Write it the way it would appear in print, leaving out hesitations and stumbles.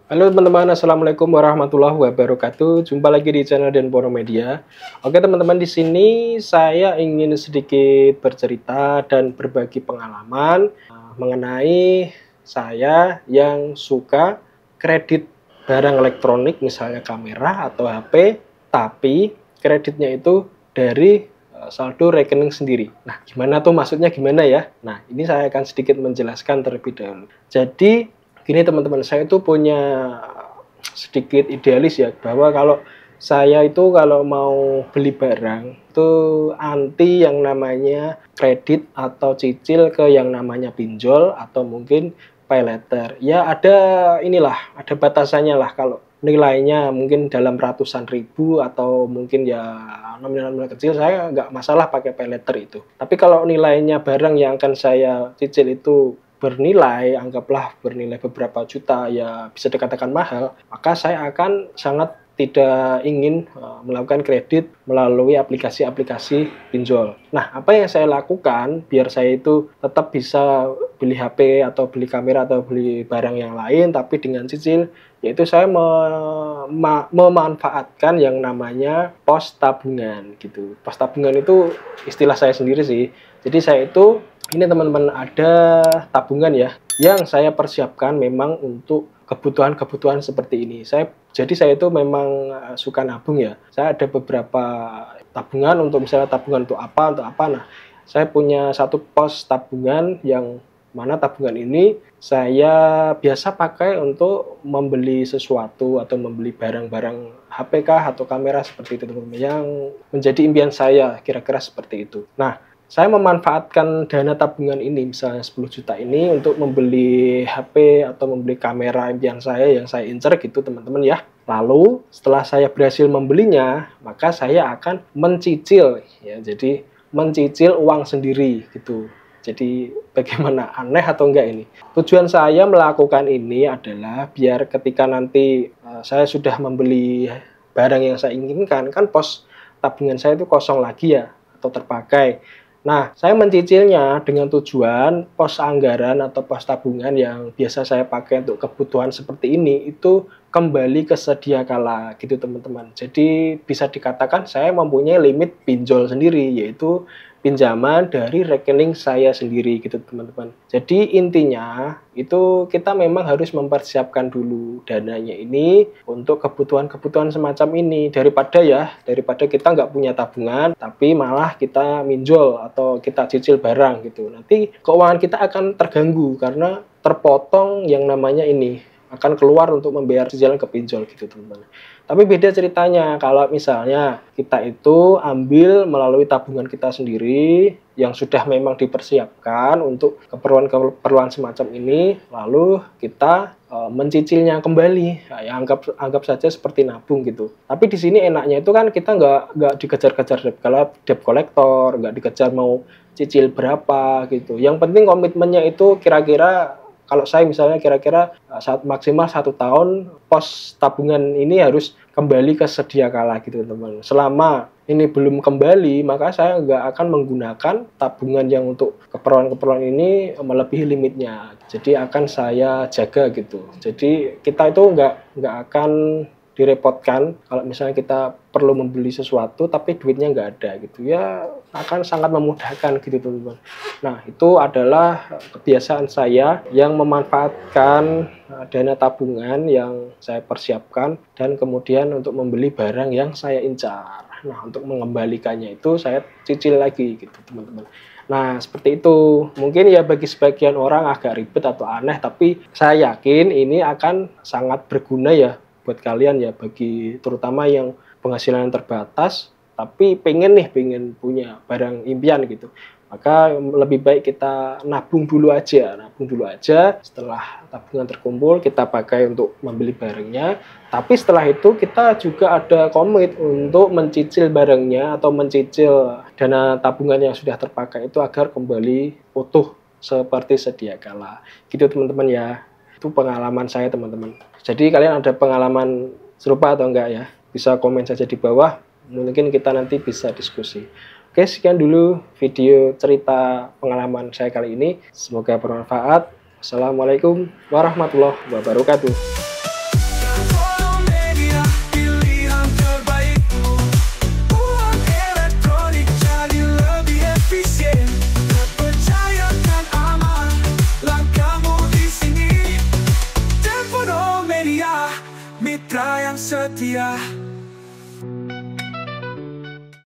Halo teman-teman, Assalamualaikum warahmatullahi wabarakatuh. Jumpa lagi di channel Denporo Media. Oke teman-teman, di sini saya ingin sedikit bercerita dan berbagi pengalaman mengenai saya yang suka kredit barang elektronik, misalnya kamera atau HP, tapi kreditnya itu dari saldo rekening sendiri. Nah, gimana tuh maksudnya gimana ya? Nah, ini saya akan sedikit menjelaskan terlebih dahulu. Jadi gini teman-teman, saya itu punya sedikit idealis ya, bahwa kalau saya itu kalau mau beli barang itu anti yang namanya kredit atau cicil ke yang namanya pinjol atau mungkin pay later. Ya ada inilah, ada batasannya lah. Kalau nilainya mungkin dalam ratusan ribu atau mungkin ya nominal-nominal kecil, saya nggak masalah pakai pay later itu. Tapi kalau nilainya barang yang akan saya cicil itu bernilai, anggaplah bernilai beberapa juta, ya bisa dikatakan mahal, maka saya akan sangat tidak ingin melakukan kredit melalui aplikasi-aplikasi pinjol. Nah, apa yang saya lakukan biar saya itu tetap bisa beli HP atau beli kamera atau beli barang yang lain tapi dengan cicil, yaitu saya memanfaatkan yang namanya pos tabungan gitu. Pos tabungan itu istilah saya sendiri sih. Jadi saya itu ini teman-teman ada tabungan ya yang saya persiapkan memang untuk kebutuhan-kebutuhan seperti ini. Jadi saya itu memang suka nabung ya. Saya ada beberapa tabungan untuk misalnya tabungan untuk apa. Nah, saya punya satu pos tabungan yang mana tabungan ini saya biasa pakai untuk membeli sesuatu atau membeli barang-barang HP kah atau kamera seperti itu teman-teman, yang menjadi impian saya kira-kira seperti itu. Nah, saya memanfaatkan dana tabungan ini, misalnya 10 juta ini untuk membeli HP atau membeli kamera impian saya yang saya incer gitu teman-teman ya. Lalu setelah saya berhasil membelinya, maka saya akan mencicil ya. Jadi mencicil uang sendiri gitu. Jadi bagaimana, aneh atau enggak ini? Tujuan saya melakukan ini adalah biar ketika nanti saya sudah membeli barang yang saya inginkan, kan pos tabungan saya itu kosong lagi ya atau terpakai. Nah, saya mencicilnya dengan tujuan pos anggaran atau pos tabungan yang biasa saya pakai untuk kebutuhan seperti ini itu kembali ke sedia kala gitu teman-teman. Jadi bisa dikatakan saya mempunyai limit pinjol sendiri, yaitu pinjaman dari rekening saya sendiri gitu teman-teman. Jadi intinya itu kita memang harus mempersiapkan dulu dananya ini untuk kebutuhan-kebutuhan semacam ini, daripada kita nggak punya tabungan tapi malah kita minjol atau kita cicil barang gitu. Nanti keuangan kita akan terganggu karena terpotong yang namanya ini akan keluar untuk membayar cicilan ke pinjol gitu teman-teman. Tapi beda ceritanya kalau misalnya kita itu ambil melalui tabungan kita sendiri yang sudah memang dipersiapkan untuk keperluan semacam ini, lalu kita mencicilnya kembali. Nah, ya anggap saja seperti nabung gitu. Tapi di sini enaknya itu kan kita nggak dikejar-kejar debt collector, nggak dikejar mau cicil berapa gitu. Yang penting komitmennya itu kira-kira, kalau saya misalnya kira-kira maksimal 1 tahun pos tabungan ini harus kembali ke sedia kala gitu teman-teman. Selama ini belum kembali, maka saya nggak akan menggunakan tabungan yang untuk keperluan-keperluan ini melebihi limitnya. Jadi akan saya jaga gitu. Jadi kita itu nggak akan direpotkan kalau misalnya kita perlu membeli sesuatu tapi duitnya nggak ada gitu ya, akan sangat memudahkan gitu teman-teman. Nah, itu adalah kebiasaan saya yang memanfaatkan dana tabungan yang saya persiapkan dan kemudian untuk membeli barang yang saya incar. Nah, untuk mengembalikannya itu saya cicil lagi gitu teman-teman. Nah, seperti itu. Mungkin ya bagi sebagian orang agak ribet atau aneh, tapi saya yakin ini akan sangat berguna ya buat kalian ya, bagi terutama yang penghasilan terbatas tapi pengen punya barang impian gitu. Maka lebih baik kita nabung dulu aja. Setelah tabungan terkumpul kita pakai untuk membeli barangnya. Tapi setelah itu kita juga ada komit untuk mencicil barangnya atau mencicil dana tabungan yang sudah terpakai itu agar kembali utuh seperti sedia kala. Gitu teman-teman ya. Itu pengalaman saya teman-teman. Jadi kalian ada pengalaman serupa atau enggak ya? Bisa komen saja di bawah. Mungkin kita nanti bisa diskusi. Oke, sekian dulu video cerita pengalaman saya kali ini. Semoga bermanfaat. Assalamualaikum warahmatullahi wabarakatuh. Mitra yang setia